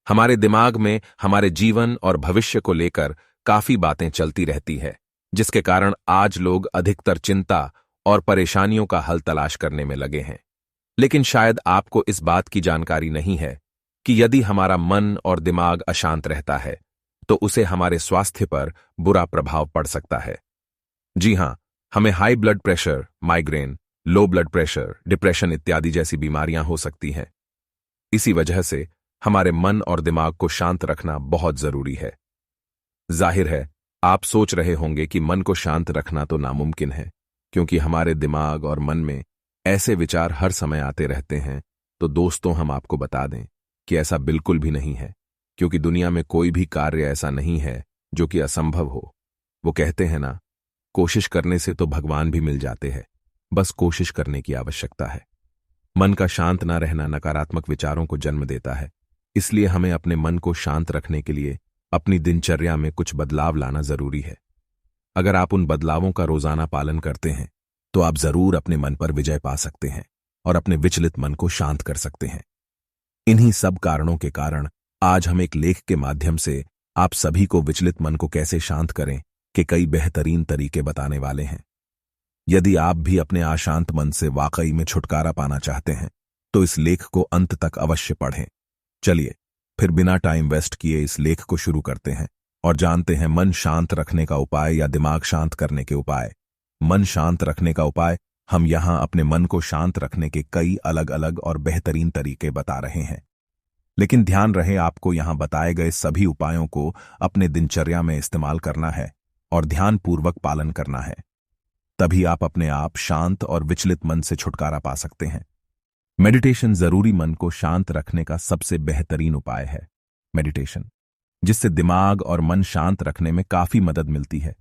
हमारे दिमाग में हमारे जीवन और भविष्य को लेकर काफी बातें चलती रहती है, जिसके कारण आज लोग अधिकतर चिंता और परेशानियों का हल तलाश करने में लगे हैं। लेकिन शायद आपको इस बात की जानकारी नहीं है कि यदि हमारा मन और दिमाग अशांत रहता है तो उसे हमारे स्वास्थ्य पर बुरा प्रभाव पड़ सकता है। जी हां, हमें high blood pressure, migraine, low blood pressure, depression इत्यादि जैसी बीमारियां हो सकती हैं। इसी वजह से हमारे मन और दिमाग को शांत रखना बहुत जरूरी है। जाहिर है, आप सोच रहे होंगे कि मन को शांत रखना तो नामुमकिन है, क्योंकि हमारे दिमाग और मन में ऐसे विचार हर समय आते रहते हैं। तो दोस्तों, हम आपको बता दें कि ऐसा बिल्कुल भी नहीं है, क्योंकि दुनिया में कोई भी कार्य ऐसा नहीं है जो कि असंभव हो। वो कहते हैं ना, कोशिश करने से तो भगवान भी मिल जाते हैं, बस कोशिश करने की आवश्यकता है। मन का शांत ना रहना नकारात्मक विचारों को जन्म देता है, इसलिए हमें अपने मन को शांत रखने के लिए अपनी दिनचर्या में कुछ बदलाव लाना जरूरी है। अगर आप उन बदलावों का रोजाना पालन करते हैं तो आप जरूर अपने मन पर विजय पा सकते हैं और अपने विचलित मन को शांत कर सकते हैं। इन्हीं सब कारणों के कारण आज हम एक लेख के माध्यम से आप सभी को विचलित मन को कैसे शांत करें के कई बेहतरीन तरीके बताने वाले हैं। यदि आप भी अपने अशांत मन से वाकई में छुटकारा पाना चाहते हैं तो इस लेख को अंत तक अवश्य पढ़ें। चलिए फिर बिना टाइम वेस्ट किए इस लेख को शुरू करते हैं और जानते हैं मन शांत रखने का उपाय या दिमाग शांत करने के उपाय। मन शांत रखने का उपाय हम यहां अपने मन को शांत रखने के कई अलग अलग और बेहतरीन तरीके बता रहे हैं, लेकिन ध्यान रहे आपको यहां बताए गए सभी उपायों को अपने दिनचर्या में इस्तेमाल करना है और ध्यानपूर्वक पालन करना है। तभी आप अपने आप शांत और विचलित मन से छुटकारा पा सकते हैं। मेडिटेशन जरूरी मन को शांत रखने का सबसे बेहतरीन उपाय है। मेडिटेशन, जिससे दिमाग और मन शांत रखने में काफी मदद मिलती है।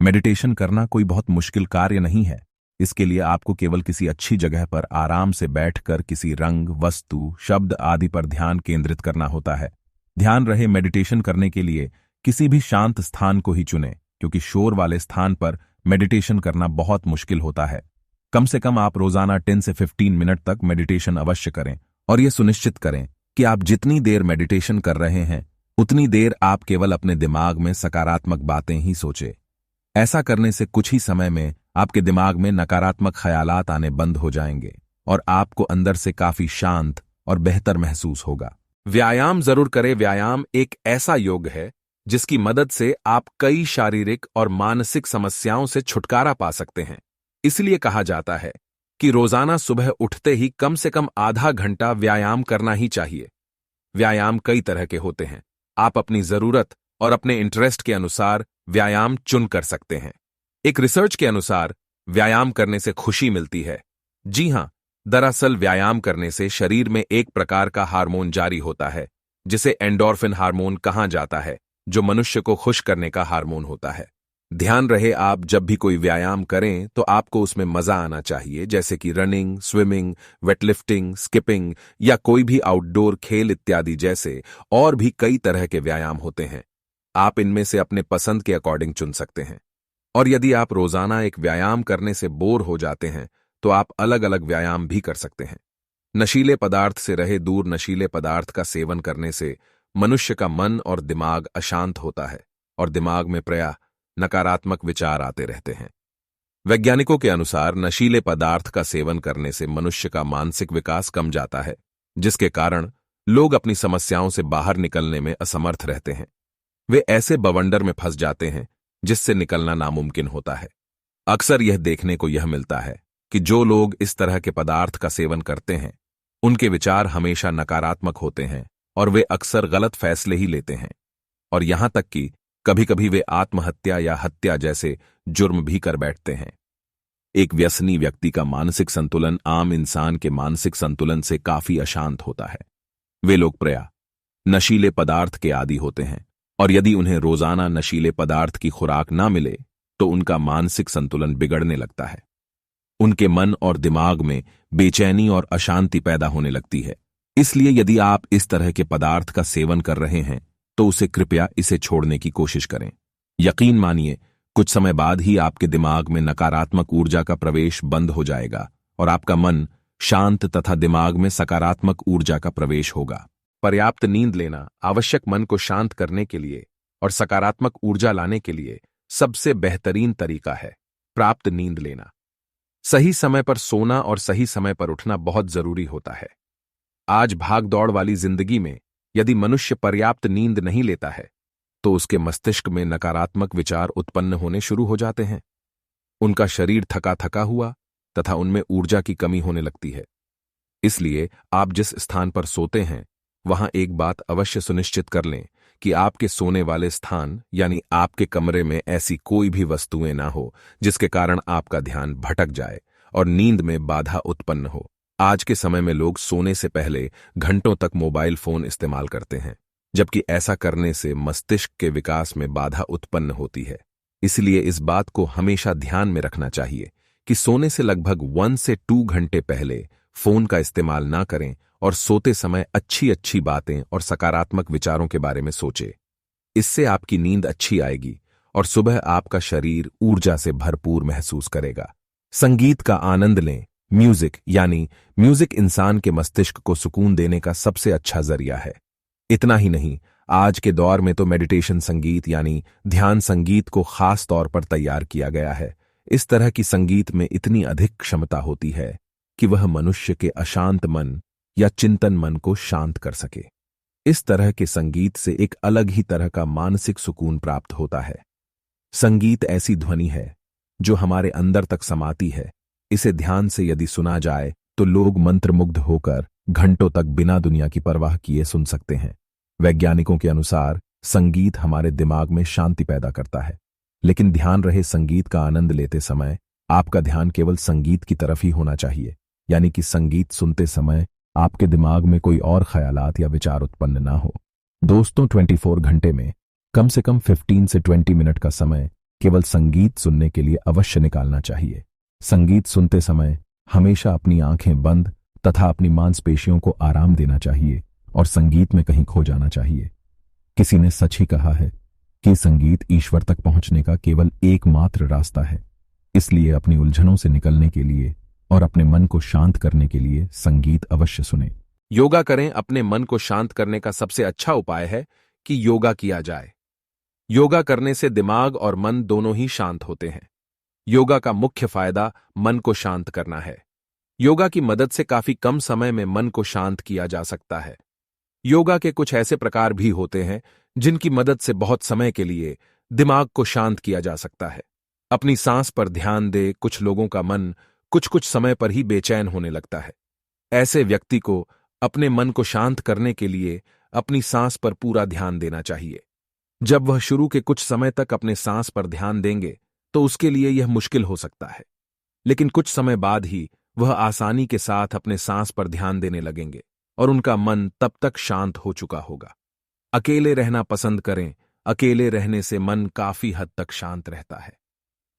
मेडिटेशन करना कोई बहुत मुश्किल कार्य नहीं है। इसके लिए आपको केवल किसी अच्छी जगह पर आराम से बैठकर किसी रंग, वस्तु, शब्द आदि पर ध्यान केंद्रित करना होता है। ध्यान रहे, मेडिटेशन करने के लिए किसी भी शांत स्थान को ही चुनें, क्योंकि शोर वाले स्थान पर मेडिटेशन करना बहुत मुश्किल होता है। कम से कम आप रोजाना 10 से 15 मिनट तक मेडिटेशन अवश्य करें और यह सुनिश्चित करें कि आप जितनी देर मेडिटेशन कर रहे हैं उतनी देर आप केवल अपने दिमाग में सकारात्मक बातें ही सोचें। ऐसा करने से कुछ ही समय में आपके दिमाग में नकारात्मक ख्यालात आने बंद हो जाएंगे और आपको अंदर से काफी शांत और बेहतर महसूस होगा। व्यायाम जरूर करें। व्यायाम एक ऐसा योग है जिसकी मदद से आप कई शारीरिक और मानसिक समस्याओं से छुटकारा पा सकते हैं। इसलिए कहा जाता है कि रोजाना सुबह उठते ही कम से कम आधा घंटा व्यायाम करना ही चाहिए। व्यायाम कई तरह के होते हैं। आप अपनी जरूरत और अपने इंटरेस्ट के अनुसार व्यायाम चुन कर सकते हैं। एक रिसर्च के अनुसार व्यायाम करने से खुशी मिलती है। जी हां, दरअसल व्यायाम करने से शरीर में एक प्रकार का हार्मोन जारी होता है जिसे एंडोर्फिन हार्मोन कहा जाता है, जो मनुष्य को खुश करने का हार्मोन होता है। ध्यान रहे, आप जब भी कोई व्यायाम करें तो आपको उसमें मजा आना चाहिए, जैसे कि रनिंग, स्विमिंग, वेटलिफ्टिंग, स्किपिंग या कोई भी आउटडोर खेल इत्यादि जैसे और भी कई तरह के व्यायाम होते हैं। आप इनमें से अपने पसंद के अकॉर्डिंग चुन सकते हैं। और यदि आप रोजाना एक व्यायाम करने से बोर हो जाते हैं तो आप अलग अलग व्यायाम भी कर सकते हैं। नशीले पदार्थ से रहे दूर। नशीले पदार्थ का सेवन करने से मनुष्य का मन और दिमाग अशांत होता है और दिमाग में प्रायः नकारात्मक विचार आते रहते हैं। वैज्ञानिकों के अनुसार नशीले पदार्थ का सेवन करने से मनुष्य का मानसिक विकास कम जाता है, जिसके कारण लोग अपनी समस्याओं से बाहर निकलने में असमर्थ रहते हैं। वे ऐसे बवंडर में फंस जाते हैं जिससे निकलना नामुमकिन होता है। अक्सर यह देखने को यह मिलता है कि जो लोग इस तरह के पदार्थ का सेवन करते हैं उनके विचार हमेशा नकारात्मक होते हैं और वे अक्सर गलत फैसले ही लेते हैं, और यहां तक कि कभी कभी वे आत्महत्या या हत्या जैसे जुर्म भी कर बैठते हैं। एक व्यसनी व्यक्ति का मानसिक संतुलन आम इंसान के मानसिक संतुलन से काफी अशांत होता है। वे लोग प्रायः नशीले पदार्थ के आदी होते हैं, और यदि उन्हें रोजाना नशीले पदार्थ की खुराक ना मिले तो उनका मानसिक संतुलन बिगड़ने लगता है। उनके मन और दिमाग में बेचैनी और अशांति पैदा होने लगती है। इसलिए यदि आप इस तरह के पदार्थ का सेवन कर रहे हैं तो उसे कृपया इसे छोड़ने की कोशिश करें। यकीन मानिए, कुछ समय बाद ही आपके दिमाग में नकारात्मक ऊर्जा का प्रवेश बंद हो जाएगा और आपका मन शांत तथा दिमाग में सकारात्मक ऊर्जा का प्रवेश होगा। पर्याप्त नींद लेना आवश्यक मन को शांत करने के लिए और सकारात्मक ऊर्जा लाने के लिए सबसे बेहतरीन तरीका है। प्राप्त नींद लेना। सही समय पर सोना और सही समय पर उठना बहुत जरूरी होता है। आज भाग दौड़ वाली जिंदगी में यदि मनुष्य पर्याप्त नींद नहीं लेता है तो उसके मस्तिष्क में नकारात्मक विचार उत्पन्न होने शुरू हो जाते हैं। उनका शरीर थका थका हुआ तथा उनमें ऊर्जा की कमी होने लगती है। इसलिए आप जिस स्थान पर सोते हैं वहां एक बात अवश्य सुनिश्चित कर लें कि आपके सोने वाले स्थान यानी आपके कमरे में ऐसी कोई भी वस्तुएं ना हो जिसके कारण आपका ध्यान भटक जाए और नींद में बाधा उत्पन्न हो। आज के समय में लोग सोने से पहले घंटों तक मोबाइल फोन इस्तेमाल करते हैं, जबकि ऐसा करने से मस्तिष्क के विकास में बाधा उत्पन्न होती है। इसलिए इस बात को हमेशा ध्यान में रखना चाहिए कि सोने से लगभग 1 से 2 घंटे पहले फोन का इस्तेमाल ना करें और सोते समय अच्छी अच्छी बातें और सकारात्मक विचारों के बारे में सोचें। इससे आपकी नींद अच्छी आएगी और सुबह आपका शरीर ऊर्जा से भरपूर महसूस करेगा। संगीत का आनंद लें। म्यूजिक इंसान के मस्तिष्क को सुकून देने का सबसे अच्छा जरिया है। इतना ही नहीं, आज के दौर में तो मेडिटेशन संगीत यानी ध्यान संगीत को खास तौर पर तैयार किया गया है। इस तरह की संगीत में इतनी अधिक क्षमता होती है कि वह मनुष्य के अशांत मन या चिंतन मन को शांत कर सके। इस तरह के संगीत से एक अलग ही तरह का मानसिक सुकून प्राप्त होता है। संगीत ऐसी ध्वनि है जो हमारे अंदर तक समाती है। इसे ध्यान से यदि सुना जाए तो लोग मंत्रमुग्ध होकर घंटों तक बिना दुनिया की परवाह किए सुन सकते हैं। वैज्ञानिकों के अनुसार संगीत हमारे दिमाग में शांति पैदा करता है, लेकिन ध्यान रहे संगीत का आनंद लेते समय आपका ध्यान केवल संगीत की तरफ ही होना चाहिए, यानी कि संगीत सुनते समय आपके दिमाग में कोई और ख्यालात या विचार उत्पन्न ना हो। दोस्तों, 24 घंटे में कम से कम 15 से 20 मिनट का समय केवल संगीत सुनने के लिए अवश्य निकालना चाहिए। संगीत सुनते समय हमेशा अपनी आंखें बंद तथा अपनी मांसपेशियों को आराम देना चाहिए और संगीत में कहीं खो जाना चाहिए। किसी ने सच ही कहा है कि संगीत ईश्वर तक पहुंचने का केवल एकमात्र रास्ता है। इसलिए अपनी उलझनों से निकलने के लिए और अपने मन को शांत करने के लिए संगीत अवश्य सुने। योगा करें। अपने मन को शांत करने का सबसे अच्छा उपाय है कि योगा किया जाए। योगा करने से दिमाग और मन दोनों ही शांत होते हैं। योगा का मुख्य फायदा मन को शांत करना है। योगा की मदद से काफी कम समय में मन को शांत किया जा सकता है। योगा के कुछ ऐसे प्रकार भी होते हैं जिनकी मदद से बहुत समय के लिए दिमाग को शांत किया जा सकता है। अपनी सांस पर ध्यान दे। कुछ लोगों का मन कुछ समय पर ही बेचैन होने लगता है। ऐसे व्यक्ति को अपने मन को शांत करने के लिए अपनी सांस पर पूरा ध्यान देना चाहिए। जब वह शुरू के कुछ समय तक अपने सांस पर ध्यान देंगे तो उसके लिए यह मुश्किल हो सकता है, लेकिन कुछ समय बाद ही वह आसानी के साथ अपने सांस पर ध्यान देने लगेंगे और उनका मन तब तक शांत हो चुका होगा। अकेले रहना पसंद करें। अकेले रहने से मन काफी हद तक शांत रहता है।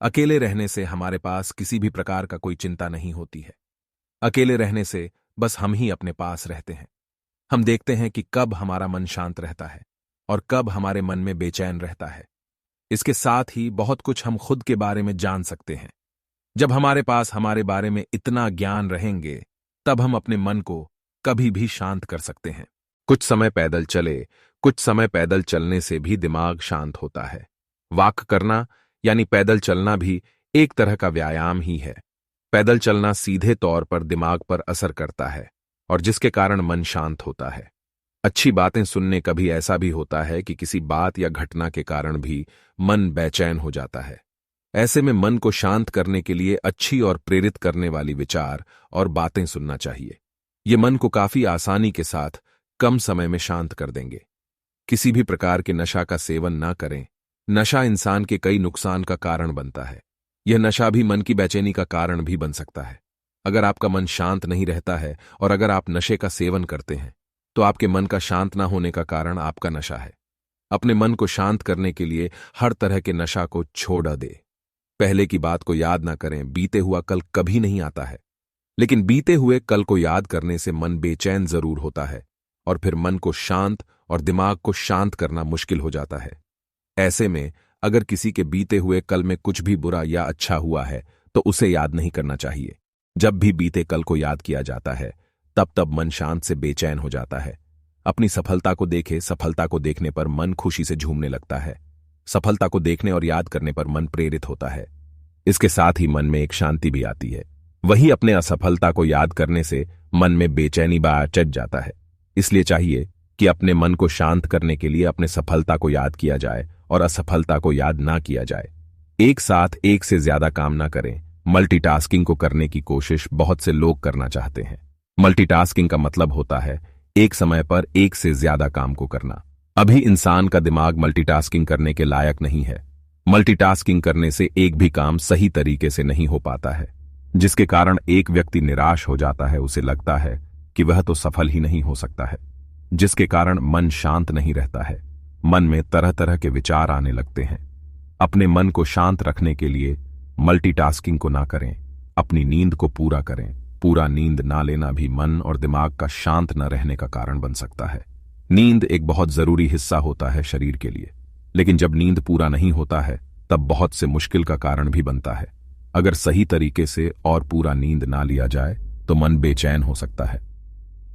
अकेले रहने से हमारे पास किसी भी प्रकार का कोई चिंता नहीं होती है। अकेले रहने से बस हम ही अपने पास रहते हैं। हम देखते हैं कि कब हमारा मन शांत रहता है और कब हमारे मन में बेचैन रहता है। इसके साथ ही बहुत कुछ हम खुद के बारे में जान सकते हैं। जब हमारे पास हमारे बारे में इतना ज्ञान रहेंगे तब हम अपने मन को कभी भी शांत कर सकते हैं। कुछ समय पैदल चले। कुछ समय पैदल चलने से भी दिमाग शांत होता है। वॉक करना यानी पैदल चलना भी एक तरह का व्यायाम ही है। पैदल चलना सीधे तौर पर दिमाग पर असर करता है और जिसके कारण मन शांत होता है। अच्छी बातें सुनने कभी ऐसा भी होता है कि किसी बात या घटना के कारण भी मन बेचैन हो जाता है। ऐसे में मन को शांत करने के लिए अच्छी और प्रेरित करने वाली विचार और बातें सुनना चाहिए। ये मन को काफी आसानी के साथ कम समय में शांत कर देंगे। किसी भी प्रकार के नशा का सेवन ना करें। नशा इंसान के कई नुकसान का कारण बनता है। यह नशा भी मन की बेचैनी का कारण भी बन सकता है। अगर आपका मन शांत नहीं रहता है और अगर आप नशे का सेवन करते हैं तो आपके मन का शांत ना होने का कारण आपका नशा है। अपने मन को शांत करने के लिए हर तरह के नशा को छोड़ दे। पहले की बात को याद ना करें। बीते हुआ कल कभी नहीं आता है, लेकिन बीते हुए कल को याद करने से मन बेचैन जरूर होता है और फिर मन को शांत और दिमाग को शांत करना मुश्किल हो जाता है। ऐसे में अगर किसी के बीते हुए कल में कुछ भी बुरा या अच्छा हुआ है तो उसे याद नहीं करना चाहिए। जब भी बीते कल को याद किया जाता है तब मन शांत से बेचैन हो जाता है। अपनी सफलता को देखे, सफलता को देखने पर मन खुशी से झूमने लगता है। सफलता को देखने और याद करने पर मन प्रेरित होता है। इसके साथ ही मन में एक शांति भी आती है। वही अपने असफलता को याद करने से मन में बेचैनी चढ़ जाता है। इसलिए चाहिए कि अपने मन को शांत करने के लिए अपने सफलता को याद किया जाए और असफलता को याद ना किया जाए। एक साथ एक से ज्यादा काम ना करें। मल्टीटास्किंग को करने की कोशिश बहुत से लोग करना चाहते हैं। मल्टीटास्किंग का मतलब होता है एक समय पर एक से ज्यादा काम को करना। अभी इंसान का दिमाग मल्टीटास्किंग करने के लायक नहीं है। मल्टीटास्किंग करने से एक भी काम सही तरीके से नहीं हो पाता है, जिसके कारण एक व्यक्ति निराश हो जाता है। उसे लगता है कि वह तो सफल ही नहीं हो सकता है, जिसके कारण मन शांत नहीं रहता है। मन में तरह तरह के विचार आने लगते हैं। अपने मन को शांत रखने के लिए मल्टीटास्किंग को ना करें, अपनी नींद को पूरा करें। पूरा नींद ना लेना भी मन और दिमाग का शांत न रहने का कारण बन सकता है। नींद एक बहुत जरूरी हिस्सा होता है शरीर के लिए, लेकिन जब नींद पूरा नहीं होता है तब बहुत से मुश्किल का कारण भी बनता है। अगर सही तरीके से और पूरा नींद ना लिया जाए तो मन बेचैन हो सकता है।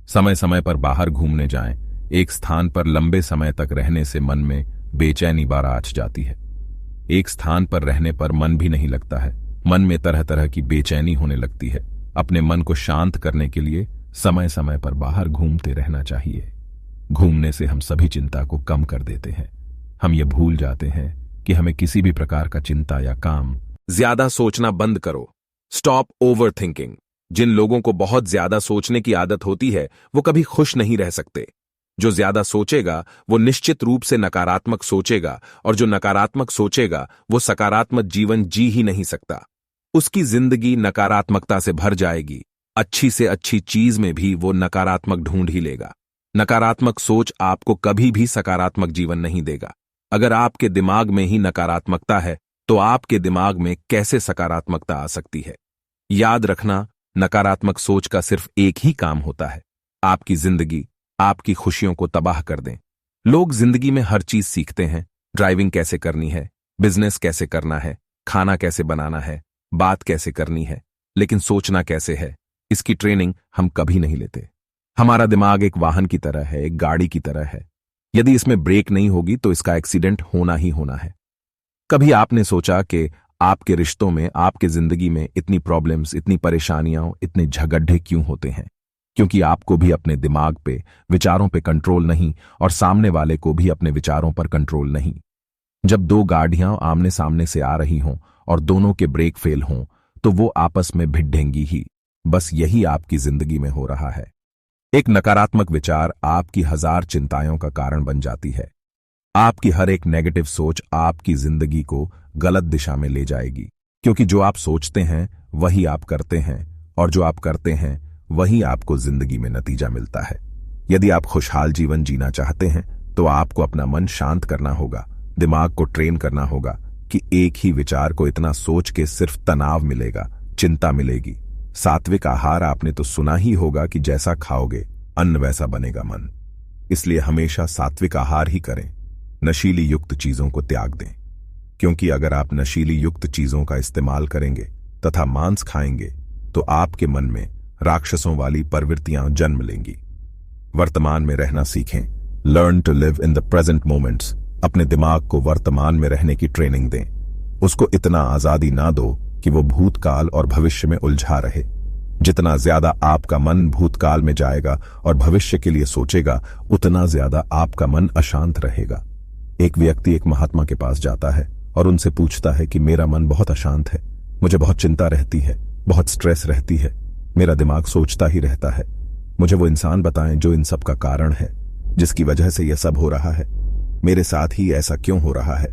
समय समय पर बाहर घूमने जाएं। एक स्थान पर लंबे समय तक रहने से मन में बेचैनी आच जाती है। एक स्थान पर रहने पर मन भी नहीं लगता है। मन में तरह तरह की बेचैनी होने लगती है। अपने मन को शांत करने के लिए समय समय पर बाहर घूमते रहना चाहिए। घूमने से हम सभी चिंता को कम कर देते हैं। हम ये भूल जाते हैं कि हमें किसी भी प्रकार का चिंता या काम। ज्यादा सोचना बंद करो। Stop over thinking. जिन लोगों को बहुत ज्यादा सोचने की आदत होती है वो कभी खुश नहीं रह सकते। जो ज्यादा सोचेगा वो निश्चित रूप से नकारात्मक सोचेगा, और जो नकारात्मक सोचेगा वो सकारात्मक जीवन जी ही नहीं सकता। उसकी जिंदगी नकारात्मकता से भर जाएगी। अच्छी से अच्छी चीज में भी वो नकारात्मक ढूंढ ही लेगा। नकारात्मक सोच आपको कभी भी सकारात्मक जीवन नहीं देगा। अगर आपके दिमाग में ही नकारात्मकता है तो आपके दिमाग में कैसे सकारात्मकता आ सकती है? याद रखना, नकारात्मक सोच का सिर्फ एक ही काम होता है, आपकी जिंदगी, आपकी खुशियों को तबाह कर दें। लोग जिंदगी में हर चीज सीखते हैं। ड्राइविंग कैसे करनी है, बिजनेस कैसे करना है, खाना कैसे बनाना है, बात कैसे करनी है, लेकिन सोचना कैसे है, इसकी ट्रेनिंग हम कभी नहीं लेते। हमारा दिमाग एक वाहन की तरह है, एक गाड़ी की तरह है। यदि इसमें ब्रेक नहीं होगी तो इसका एक्सीडेंट होना ही होना है। कभी आपने सोचा कि आपके रिश्तों में, आपके जिंदगी में इतनी प्रॉब्लम्स, इतनी परेशानियां, इतने झगड़े क्यों होते हैं? क्योंकि आपको भी अपने दिमाग पे, विचारों पे कंट्रोल नहीं, और सामने वाले को भी अपने विचारों पर कंट्रोल नहीं। जब दो गाड़ियां आमने सामने से आ रही हों और दोनों के ब्रेक फेल हों तो वो आपस में भिड़ेंगी ही। बस यही आपकी जिंदगी में हो रहा है। एक नकारात्मक विचार आपकी 1000 चिंताओं का कारण बन जाती है। आपकी हर एक नेगेटिव सोच आपकी जिंदगी को गलत दिशा में ले जाएगी, क्योंकि जो आप सोचते हैं वही आप करते हैं, और जो आप करते हैं वही आपको जिंदगी में नतीजा मिलता है। यदि आप खुशहाल जीवन जीना चाहते हैं तो आपको अपना मन शांत करना होगा, दिमाग को ट्रेन करना होगा कि एक ही विचार को इतना सोच के सिर्फ तनाव मिलेगा, चिंता मिलेगी। सात्विक आहार आपने तो सुना ही होगा कि जैसा खाओगे अन्न वैसा बनेगा मन। इसलिए हमेशा सात्विक आहार ही करें। नशीली युक्त चीजों को त्याग दें, क्योंकि अगर आप नशीली युक्त चीजों का इस्तेमाल करेंगे तथा मांस खाएंगे तो आपके मन में राक्षसों वाली प्रवृत्तियां जन्म लेंगी। वर्तमान में रहना सीखें। Learn to live in the present moments. अपने दिमाग को वर्तमान में रहने की ट्रेनिंग दें। उसको इतना आजादी ना दो कि वो भूतकाल और भविष्य में उलझा रहे। जितना ज्यादा आपका मन भूतकाल में जाएगा और भविष्य के लिए सोचेगा, उतना ज्यादा आपका मन अशांत रहेगा। एक व्यक्ति एक महात्मा के पास जाता है और उनसे पूछता है कि मेरा मन बहुत अशांत है, मुझे बहुत चिंता रहती है, बहुत स्ट्रेस रहती है, मेरा दिमाग सोचता ही रहता है। मुझे वो इंसान बताएं जो इन सब का कारण है, जिसकी वजह से यह सब हो रहा है। मेरे साथ ही ऐसा क्यों हो रहा है?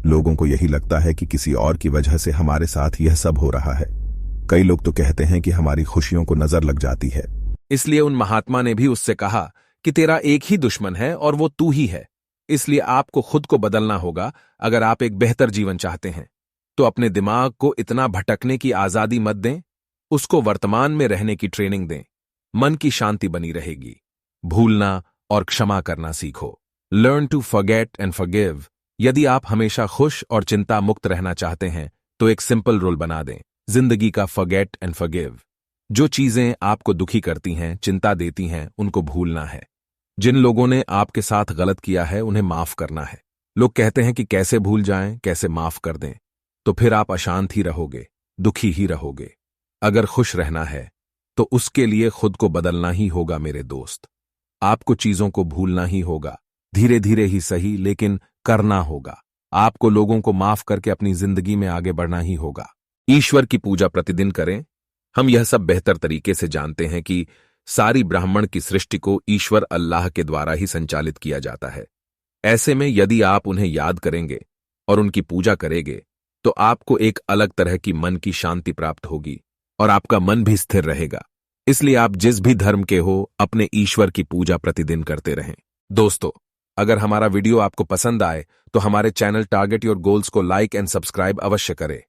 लोगों को यही लगता है कि किसी और की वजह से हमारे साथ यह सब हो रहा है। कई लोग तो कहते हैं कि हमारी खुशियों को नजर लग जाती है। इसलिए उन महात्मा ने भी उससे कहा कि तेरा एक ही दुश्मन है और वो तू ही है। इसलिए आपको खुद को बदलना होगा। अगर आप एक बेहतर जीवन चाहते हैं तो अपने दिमाग को इतना भटकने की आजादी मत दें, उसको वर्तमान में रहने की ट्रेनिंग दें। मन की शांति बनी रहेगी। भूलना और क्षमा करना सीखो। Learn to forget and forgive. यदि आप हमेशा खुश और चिंता मुक्त रहना चाहते हैं तो एक सिंपल रूल बना दें जिंदगी का, फॉरगेट एंड फॉरगिव। जो चीजें आपको दुखी करती हैं, चिंता देती हैं, उनको भूलना है। जिन लोगों ने आपके साथ गलत किया है उन्हें माफ करना है। लोग कहते हैं कि कैसे भूल जाएं, कैसे माफ कर दें, तो फिर आप अशांत ही रहोगे, दुखी ही रहोगे। अगर खुश रहना है तो उसके लिए खुद को बदलना ही होगा मेरे दोस्त। आपको चीजों को भूलना ही होगा, धीरे धीरे ही सही, लेकिन करना होगा। आपको लोगों को माफ करके अपनी जिंदगी में आगे बढ़ना ही होगा। ईश्वर की पूजा प्रतिदिन करें। हम यह सब बेहतर तरीके से जानते हैं कि सारी ब्राह्मण की सृष्टि को ईश्वर अल्लाह के द्वारा ही संचालित किया जाता है। ऐसे में यदि आप उन्हें याद करेंगे और उनकी पूजा करेंगे तो आपको एक अलग तरह की मन की शांति प्राप्त होगी और आपका मन भी स्थिर रहेगा। इसलिए आप जिस भी धर्म के हो, अपने ईश्वर की पूजा प्रतिदिन करते रहें। दोस्तों, अगर हमारा वीडियो आपको पसंद आए तो हमारे चैनल टारगेट योर गोल्स को लाइक एंड सब्सक्राइब अवश्य करें।